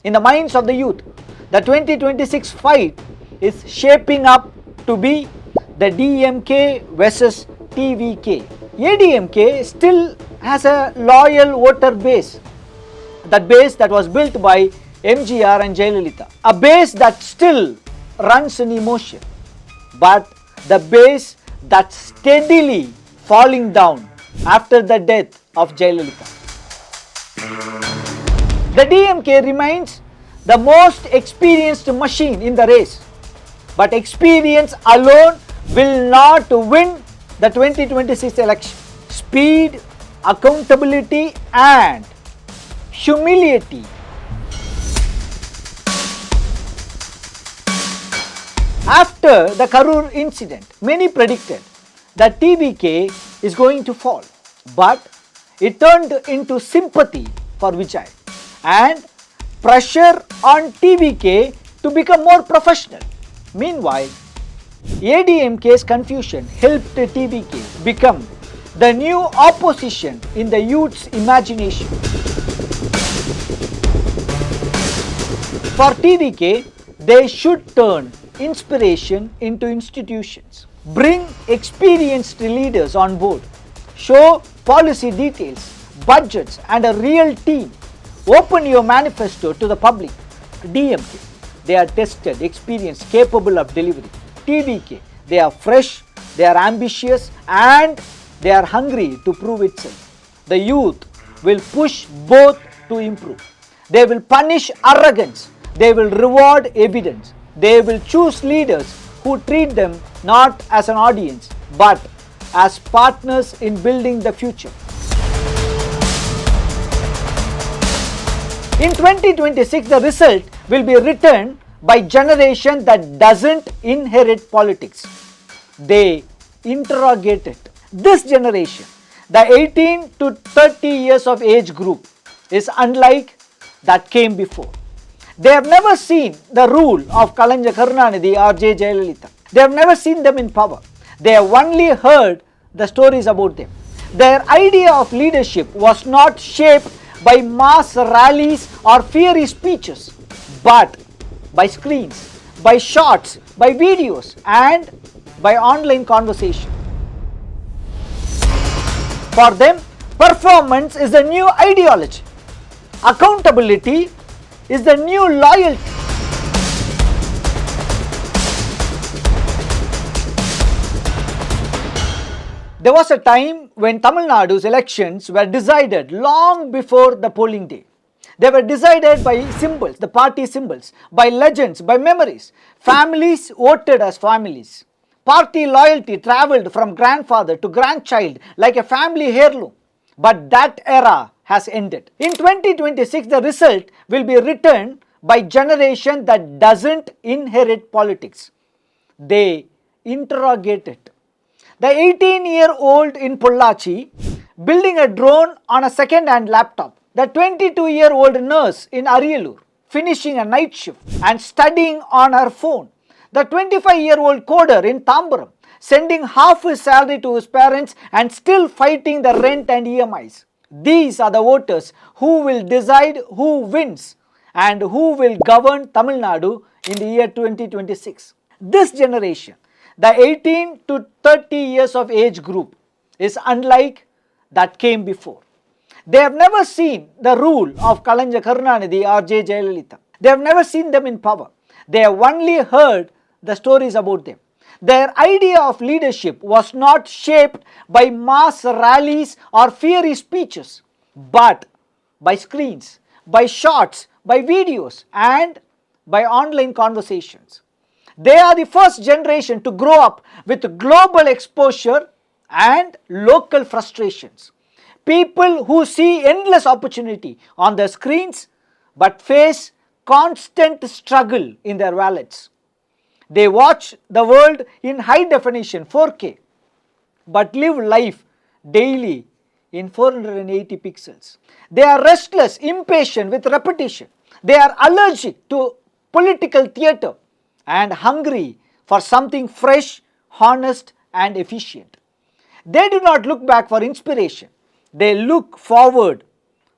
in the minds of the youth. The 2026 fight is shaping up to be the DMK versus TVK. ADMK still has a loyal voter base, that base that was built by MGR and Jayalalitha, a base that still runs in emotion, but the base that's steadily falling down after the death of Jayalalitha. The DMK remains the most experienced machine in the race, but experience alone will not win the 2026 election. Speed, accountability and humility. After the Karur incident, many predicted that TVK is going to fall, but it turned into sympathy for Vijay and pressure on TVK to become more professional. Meanwhile, ADMK's confusion helped TVK become the new opposition in the youth's imagination. For TVK, they should turn inspiration into institutions, bring experienced leaders on board, show policy details, budgets and a real team. Open your manifesto to the public. DMK, they are tested, experienced, capable of delivery. TVK, they are fresh, they are ambitious and they are hungry to prove itself. The youth will push both to improve. They will punish arrogance. They will reward evidence. They will choose leaders who treat them not as an audience but as partners in building the future. In 2026, the result will be written by generation that doesn't inherit politics. They interrogate it. This generation, the 18 to 30 years of age group, is unlike that came before. They have never seen the rule of Kalanja Karunanidhi or J. Jayalalitha. They have never seen them in power. They have only heard the stories about them. Their idea of leadership was not shaped by mass rallies or fiery speeches, but by screens, by shots, by videos and by online conversation. For them, performance is the new ideology. Accountability is the new loyalty. There was a time when Tamil Nadu's elections were decided long before the polling day. They were decided by symbols, the party symbols, by legends, by memories. Families voted as families. Party loyalty travelled from grandfather to grandchild like a family heirloom. But that era has ended. In 2026, the result will be written by generation that doesn't inherit politics. They interrogate it. The 18-year-old in Pollachi building a drone on a second-hand laptop. The 22-year-old nurse in Ariyalur finishing a night shift and studying on her phone. The 25-year-old coder in Tambaram sending half his salary to his parents and still fighting the rent and EMIs. These are the voters who will decide who wins and who will govern Tamil Nadu in the year 2026. This generation, the 18 to 30 years of age group, is unlike that came before. They have never seen the rule of Kalanja Karunanidhi or J. Jayalalitha. They have never seen them in power. They have only heard the stories about them. Their idea of leadership was not shaped by mass rallies or fiery speeches, but by screens, by shots, by videos and by online conversations. They are the first generation to grow up with global exposure and local frustrations. People who see endless opportunity on their screens but face constant struggle in their wallets. They watch the world in high definition 4K but live life daily in 480 pixels. They are restless, impatient with repetition. They are allergic to political theatre and hungry for something fresh, honest and efficient. They do not look back for inspiration. They look forward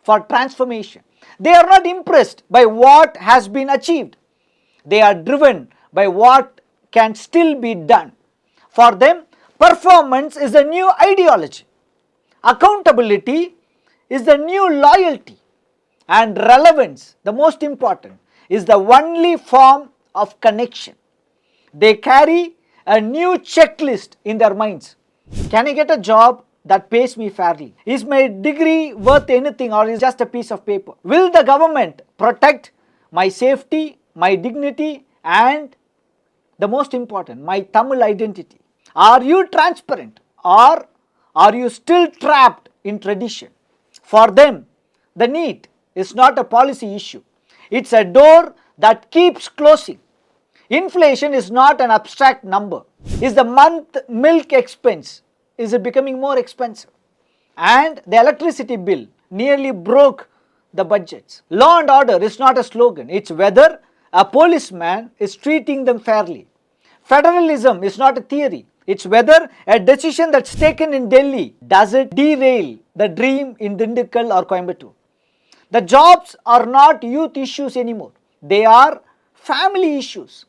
for transformation. They are not impressed by what has been achieved. They are driven by what can still be done. For them, performance is the new ideology. Accountability is the new loyalty. And relevance, the most important, is the only form of connection. They carry a new checklist in their minds. Can I get a job that pays me fairly? Is my degree worth anything, or is it just a piece of paper? Will the government protect my safety, my dignity, and the most important, my Tamil identity? Are you transparent, or are you still trapped in tradition? For them, the need is not a policy issue. It's a door that keeps closing. Inflation is not an abstract number. Is the month milk expense, is it becoming more expensive? And the electricity bill nearly broke the budgets. Law and order is not a slogan. It's whether a policeman is treating them fairly. Federalism is not a theory. It's whether a decision that's taken in Delhi, does it derail the dream in Dindigul or Coimbatore? The jobs are not youth issues anymore. They are family issues.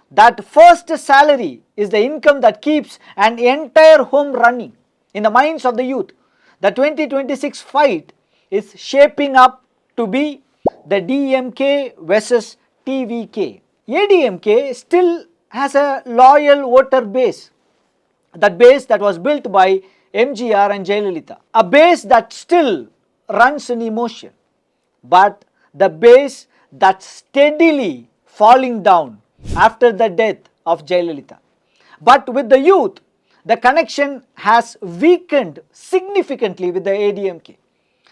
That first salary is the income that keeps an entire home running. In the minds of the youth, the 2026 fight is shaping up to be the DMK versus TVK. ADMK still has a loyal voter base. That base that was built by MGR and Jayalalitha. A base that still runs in emotion. But the base that's steadily falling down after the death of Jayalalitha. But with the youth, the connection has weakened significantly with the ADMK.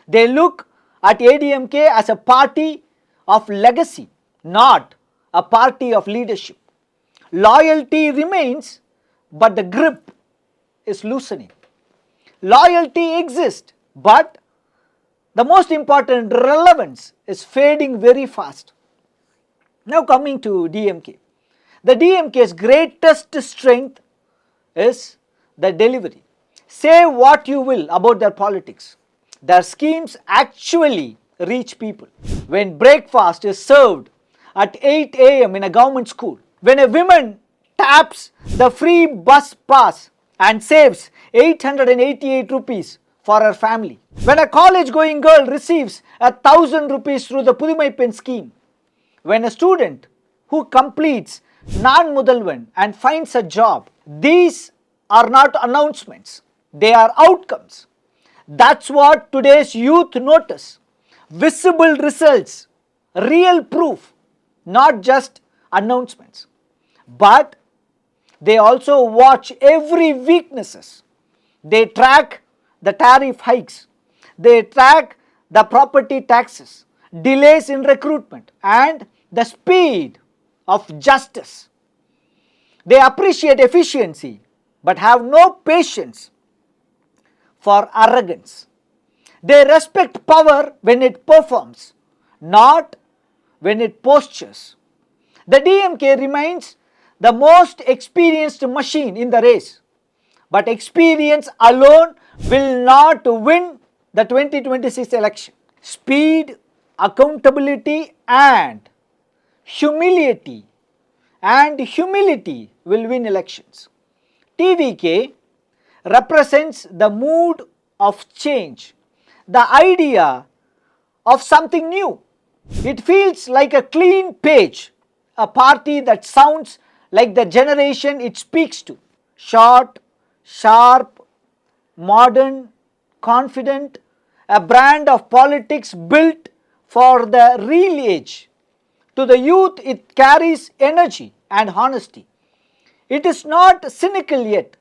They look at ADMK as a party of legacy, not a party of leadership. Loyalty remains, but the grip is loosening. Loyalty exists, but the most important, relevance is fading very fast. Now coming to DMK. The DMK's greatest strength is the delivery. Say what you will about their politics. Their schemes actually reach people. When breakfast is served at 8 a.m. in a government school, when a woman taps the free bus pass and saves 888 rupees for her family, when a college going girl receives 1,000 rupees through the Pudumai Pen scheme, when a student who completes non-mudalvan and finds a job, these are not announcements, they are outcomes. That's what today's youth notice. Visible results, real proof, not just announcements. But they also watch every weaknesses. They track the tariff hikes, they track the property taxes, delays in recruitment, and the speed of justice. They appreciate efficiency but have no patience for arrogance. They respect power when it performs, not when it postures. The DMK remains the most experienced machine in the race, but experience alone will not win the 2026 election. Speed, accountability, and humility will win elections. TVK represents the mood of change, the idea of something new. It feels like a clean page, a party that sounds like the generation it speaks to. Short, sharp, modern, confident, a brand of politics built for the real age. To the youth, it carries energy and honesty. It is not cynical yet.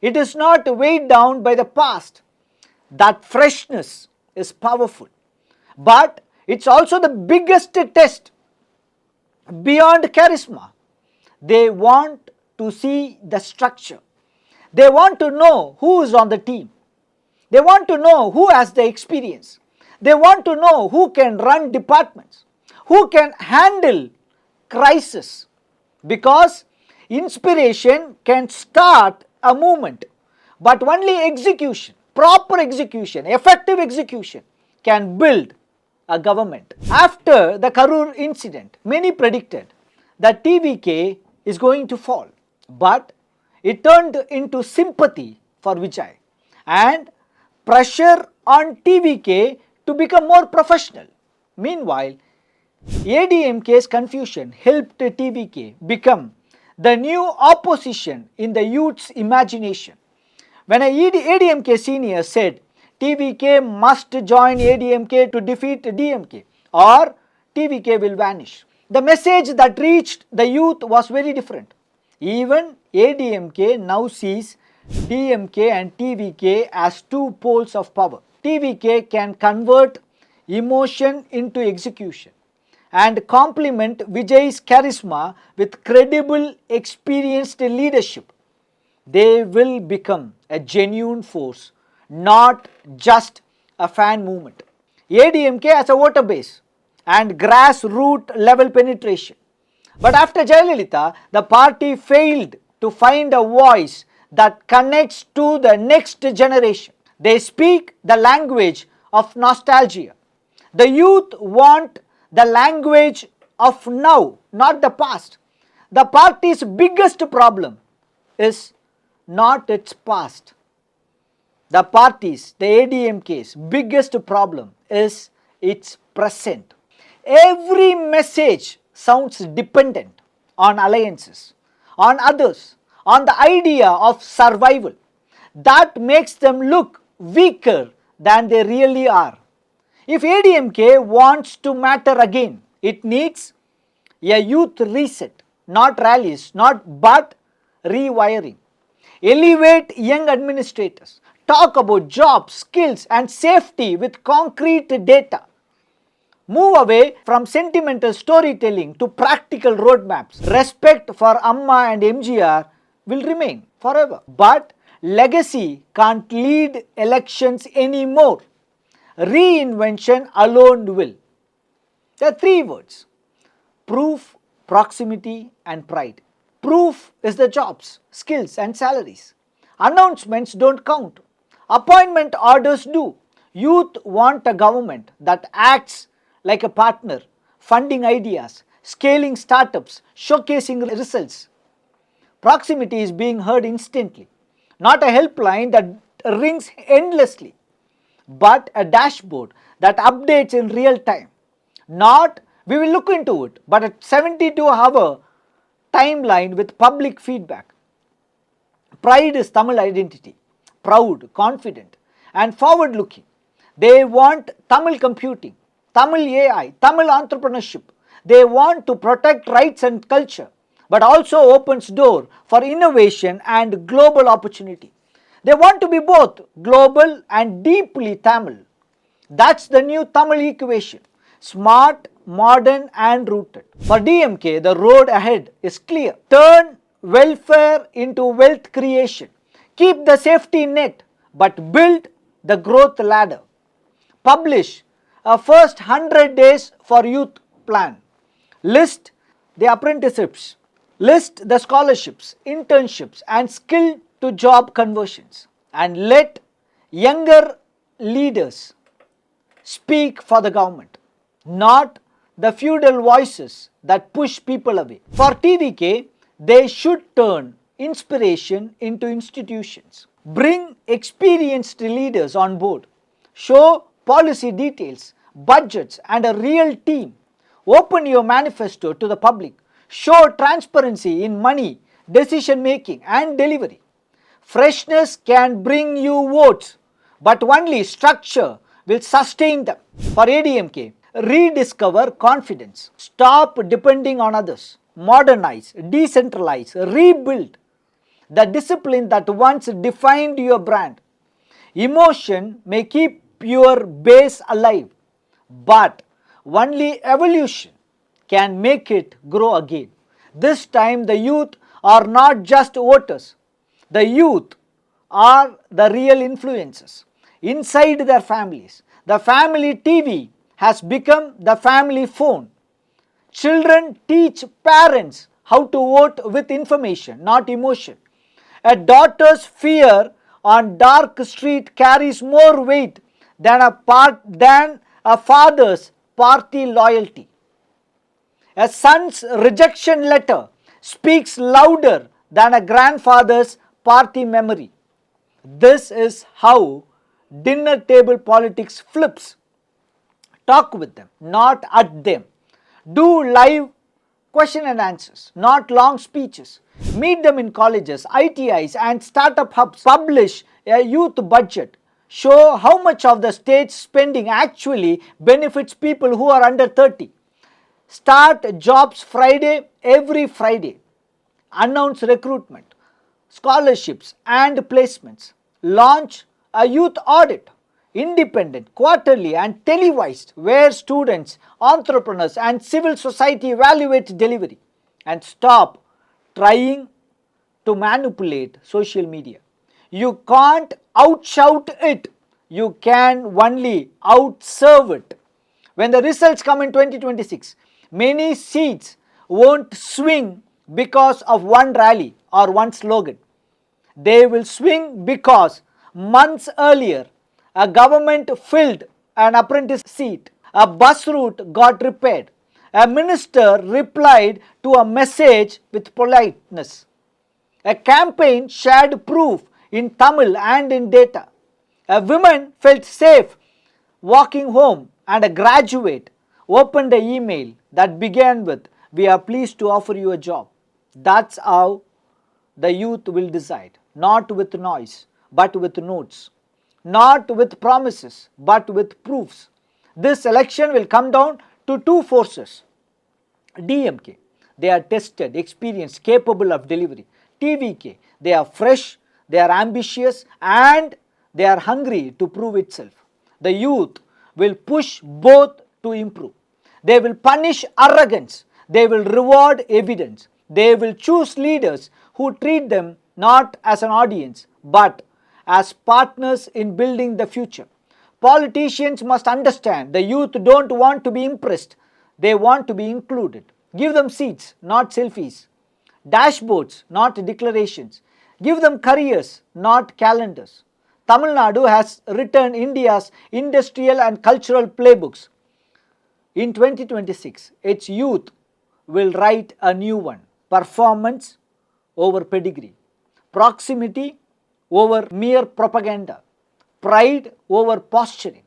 It is not weighed down by the past. That freshness is powerful. But it's also the biggest test. Beyond charisma, they want to see the structure. They want to know who is on the team. They want to know who has the experience. They want to know who can run departments, who can handle crisis. Because inspiration can start a movement, but only execution, proper execution, effective execution can build a government. After the Karur incident, many predicted that TVK is going to fall, but it turned into sympathy for Vijay and pressure on TVK to become more professional. Meanwhile, ADMK's confusion helped TVK become the new opposition in the youth's imagination. When a ADMK senior said TVK must join ADMK to defeat DMK or TVK will vanish, the message that reached the youth was very different. Even ADMK now sees DMK and TVK as two poles of power. TVK can convert emotion into execution and complement Vijay's charisma with credible, experienced leadership. They will become a genuine force, not just a fan movement. ADMK has a voter base and grassroots level penetration. But after Jayalalitha, the party failed to find a voice that connects to the next generation. They speak the language of nostalgia. The youth want the language of now, not the past. The party's biggest problem is not its past. The party's, the ADMK's biggest problem is its present. Every message sounds dependent on alliances, on others, on the idea of survival. That makes them look weaker than they really are. If ADMK wants to matter again, it needs a youth reset, not rallies, but rewiring. Elevate young administrators. Talk about jobs, skills and safety with concrete data. Move away from sentimental storytelling to practical roadmaps. Respect for Amma and MGR will remain forever. But legacy can't lead elections anymore. Reinvention alone will. There are three words: proof, proximity and pride. Proof is the jobs, skills and salaries. Announcements don't count. Appointment orders do. Youth want a government that acts like a partner, funding ideas, scaling startups, showcasing results. Proximity is being heard instantly, not a helpline that rings endlessly, but a dashboard that updates in real time. Not we will look into it, but a 72-hour timeline with public feedback. Pride is Tamil identity, proud, confident and forward looking. They want Tamil computing, Tamil AI, Tamil entrepreneurship. They want to protect rights and culture, but also opens door for innovation and global opportunity. They want to be both global and deeply Tamil. That's the new Tamil equation: smart, modern and rooted. For DMK, the road ahead is clear. Turn welfare into wealth creation. Keep the safety net, but build the growth ladder. Publish a first 100 days for youth plan. List the apprenticeships. List the scholarships, internships and skill to job conversions. And let younger leaders speak for the government, not the feudal voices that push people away. For TVK, they should turn inspiration into institutions. Bring experienced leaders on board. Show policy details, budgets and a real team. Open your manifesto to the public. Show transparency in money, decision making and delivery. Freshness can bring you votes, but only structure will sustain them. For ADMK, rediscover confidence. Stop depending on others. Modernize, decentralize, rebuild the discipline that once defined your brand. Emotion may keep your base alive, but only evolution can make it grow again. This time the youth are not just voters. The youth are the real influencers inside their families. The family TV has become the family phone. Children teach parents how to vote with information, not emotion. A daughter's fear on dark street carries more weight than a father's party loyalty. A son's rejection letter speaks louder than a grandfather's party memory. This is how dinner table politics flips. Talk with them, not at them. Do live question and answers, not long speeches. Meet them in colleges, ITIs and startup hubs. Publish a youth budget. Show how much of the state's spending actually benefits people who are under 30. Start Jobs Friday every Friday. Announce recruitment, scholarships and placements. Launch a youth audit, independent, quarterly and televised, where students, entrepreneurs and civil society evaluate delivery. And stop trying to manipulate social media. You can't outshout it, you can only outserve it. When the results come in 2026, many seats won't swing because of one rally or one slogan. They will swing because months earlier a government filled an apprentice seat, a bus route got repaired, a minister replied to a message with politeness, a campaign shared proof in Tamil and in data, a woman felt safe walking home, and a graduate opened an email that began with, "We are pleased to offer you a job." That's how the youth will decide, not with noise, but with notes, not with promises, but with proofs. This election will come down to two forces. DMK, they are tested, experienced, capable of delivery. TVK, they are fresh, they are ambitious and they are hungry to prove itself. The youth will push both to improve. They will punish arrogance. They will reward evidence. They will choose leaders who treat them not as an audience but as partners in building the future. Politicians must understand the youth don't want to be impressed. They want to be included. Give them seats, not selfies. Dashboards, not declarations. Give them careers, not calendars. Tamil Nadu has written India's industrial and cultural playbooks. In 2026, its youth will write a new one. Performance over pedigree. Proximity over mere propaganda. Pride over posturing.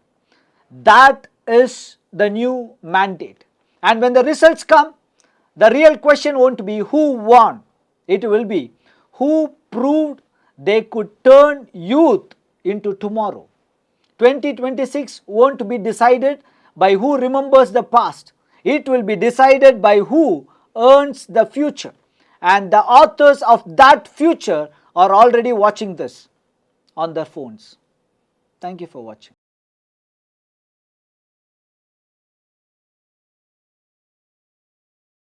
That is the new mandate. And when the results come, the real question won't be who won. It will be who proved they could turn youth into tomorrow. 2026 won't be decided by who remembers the past. It will be decided by who earns the future. And the authors of that future are already watching this on their phones. Thank you for watching.